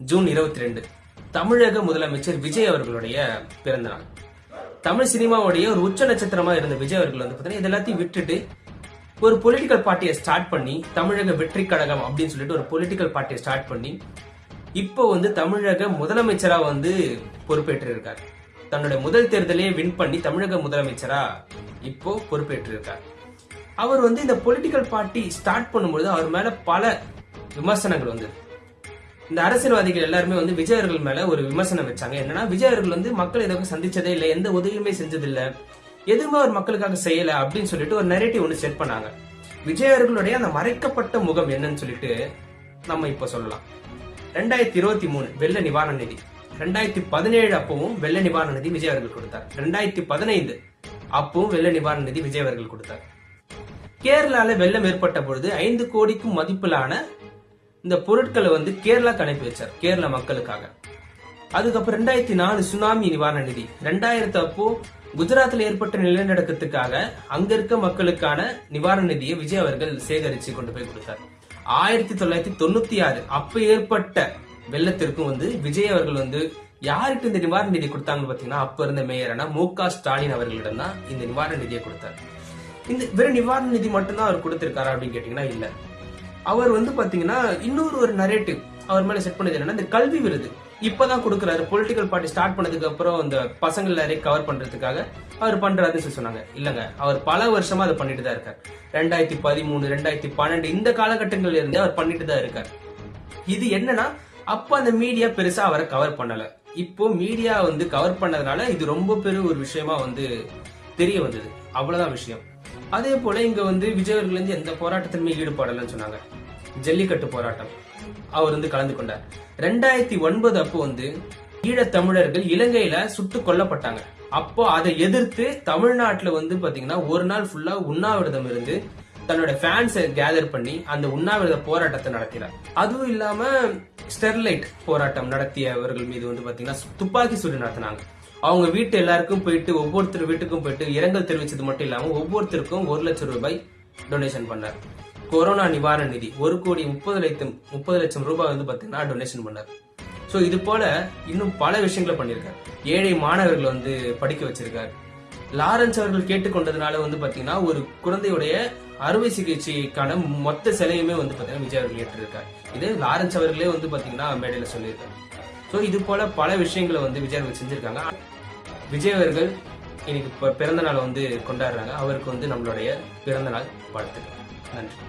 June 22 தமிழக முதலமைச்சர் விஜய் அவர்களுடைய பிறந்த நாள். தமிழ் சினிமாவுடைய ஒரு உச்ச நட்சத்திரமா இருந்த விஜய் அவர்கள் வந்து பாத்தீங்கன்னா இதெல்லாத்தையும் விட்டுட்டு ஒரு பொலிட்டிக்கல் பார்ட்டியை ஸ்டார்ட் பண்ணி தமிழக வெற்றி கழகம் அப்படின்னு சொல்லிட்டு ஒரு பொலிட்டிக்கல் பார்ட்டியை ஸ்டார்ட் பண்ணி இப்போ வந்து தமிழக முதலமைச்சரா வந்து பொறுப்பேற்று இருக்கார். தன்னுடைய முதல் தேர்தலையே வின் பண்ணி தமிழக முதலமைச்சரா இப்போ பொறுப்பேற்று இருக்கார். அவர் வந்து இந்த பொலிட்டிக்கல் பார்ட்டி ஸ்டார்ட் பண்ணும்போது அவர் மேல பல விமர்சனங்கள் வந்து இந்த அரசியல்வாதிகள் எல்லாருமே வந்து விஜய் அவர்கள் மேல ஒரு விமர்சனம் வச்சாங்க. என்னன்னா விஜய் அவர்கள் வந்து மக்கள் எதுவும் சந்திச்சதே இல்லை, எந்த உதவியுமே செஞ்சதில்லை, எதுவுமே அவர் மக்களுக்காக செய்யல அப்படின்னு சொல்லிட்டு ஒரு நெரேட்டிவ் ஒன்று செட் பண்ணாங்க. விஜய் அவர்களுடைய அந்த மறைக்கப்பட்ட முகம் என்னன்னு சொல்லிட்டு நம்ம இப்ப சொல்லலாம். 2023 வெள்ள நிவாரண நிதி, 2017 அப்பவும் வெள்ள நிவாரண நிதி விஜய் அவர்கள் கொடுத்தார். 2015 அப்பவும் வெள்ள நிவாரண நிதி விஜய் அவர்கள் கொடுத்தார். கேரளால வெள்ளம் ஏற்பட்ட பொழுது 5 கோடிக்கும் மதிப்பிலான இந்த பொருட்களை வந்து கேரளாக்கு அனுப்பி வச்சார், கேரள மக்களுக்காக. அதுக்கப்புறம் 2004 சுனாமி நிவாரண நிதி, 2000 அப்போ குஜராத்ல ஏற்பட்ட நிலநடுக்கத்துக்காக அங்க இருக்க மக்களுக்கான நிவாரண நிதியை விஜய் அவர்கள் சேகரிச்சு கொண்டு போய் கொடுத்தார். 1996 அப்ப ஏற்பட்ட வெள்ளத்திற்கும் வந்து விஜய் அவர்கள் வந்து யாருக்கு இந்த நிவாரண நிதி கொடுத்தாங்கன்னு பாத்தீங்கன்னா அப்ப இருந்த மேயரான மு.க. ஸ்டாலின் அவர்களிடம் தான் இந்த நிவாரண நிதியை கொடுத்தார். இந்த வெறும் நிவாரண நிதி மட்டும்தான் அவர் கொடுத்திருக்காரா அப்படின்னு கேட்டீங்கன்னா இல்ல. அவர் வந்து பாத்தீங்கன்னா இன்னொரு ஒரு நரேட்டிவ் அவர் மேல செட் பண்ணது என்னன்னா இந்த கல்வி விருது இப்பதான் கொடுக்கறாரு. பொலிட்டிக்கல் பார்ட்டி ஸ்டார்ட் பண்ணதுக்கு அப்புறம் இந்த பசங்கள் நிறைய கவர் பண்றதுக்காக அவர் பண்றாருன்னு சொன்னாங்க. இல்லங்க, அவர் பல வருஷமா அதை பண்ணிட்டு தான் இருக்கார். 2013 2012 இந்த காலகட்டங்கள்ல இருந்து அவர் பண்ணிட்டு தான் இருக்கார். இது என்னன்னா அப்ப அந்த மீடியா பெருசா அவரை கவர் பண்ணல. இப்போ மீடியா வந்து கவர் பண்ணதுனால இது ரொம்ப பெரிய ஒரு விஷயமா வந்து தெரிய வந்தது. அவ்வளவுதான் விஷயம். அதே போல இங்க வந்து விஜய் அவர்கள் வந்து எந்த போராட்டத்திலுமே ஈடுபடலன்னு சொன்னாங்க. ஜல்லிக்கட்டு போராட்டம் அவர் வந்து கலந்து கொண்டார். 2009 அப்போ வந்து ஈழத்தமிழர்கள் இலங்கையில சுட்டு கொல்லப்பட்டாங்க. அப்போ அதை எதிர்த்து தமிழ்நாட்டுல வந்து பாத்தீங்கன்னா ஒரு நாள் ஃபுல்லா உண்ணாவிரதம் இருந்து தன்னோட ஃபேன்ஸை கேதர் பண்ணி அந்த உண்ணாவிரத போராட்டத்தை நடத்தினார். அதுவும் இல்லாம ஸ்டெர்லைட் போராட்டம் நடத்தியவர்கள் மீது வந்து பாத்தீங்கன்னா துப்பாக்கி சூடு நடத்தினாங்க. அவங்க வீட்டு எல்லாருக்கும் போயிட்டு ஒவ்வொருத்தர் வீட்டுக்கும் போயிட்டு இரங்கல் தெரிவிச்சது மட்டும் இல்லாம ஒவ்வொருத்தருக்கும் 1 லட்சம் ரூபாய் டொனேஷன் பண்ணார். கொரோனா நிவாரண நிதி 1,30,00,000 ரூபாய் வந்து பாத்தீங்கன்னா டொனேஷன் பண்ணார். சோ இது போல இன்னும் பல விஷயங்களை பண்ணிருக்காரு. ஏழை மாணவர்கள் வந்து படிக்க வச்சிருக்காரு. லாரன்ஸ் அவர்கள் கேட்டுக்கொண்டதுனால வந்து பாத்தீங்கன்னா ஒரு குழந்தையுடைய அறுவை சிகிச்சைக்கான மொத்த செலவுமே வந்து பாத்தீங்கன்னா விஜய் அவர்கள் ஏற்றிருக்காரு. இது லாரன்ஸ் அவர்களே வந்து பாத்தீங்கன்னா மேடையில சொல்லியிருக்காரு. சோ இது போல பல விஷயங்களை வந்து விஜய் அவர்கள் செஞ்சிருக்காங்க. விஜய் அவர்கள் இன்னைக்கு பிறந்த நாள் வந்து கொண்டாடுறாங்க. அவருக்கு வந்து நம்மளுடைய பிறந்த நாள் வாழ்த்துக்கள். நன்றி.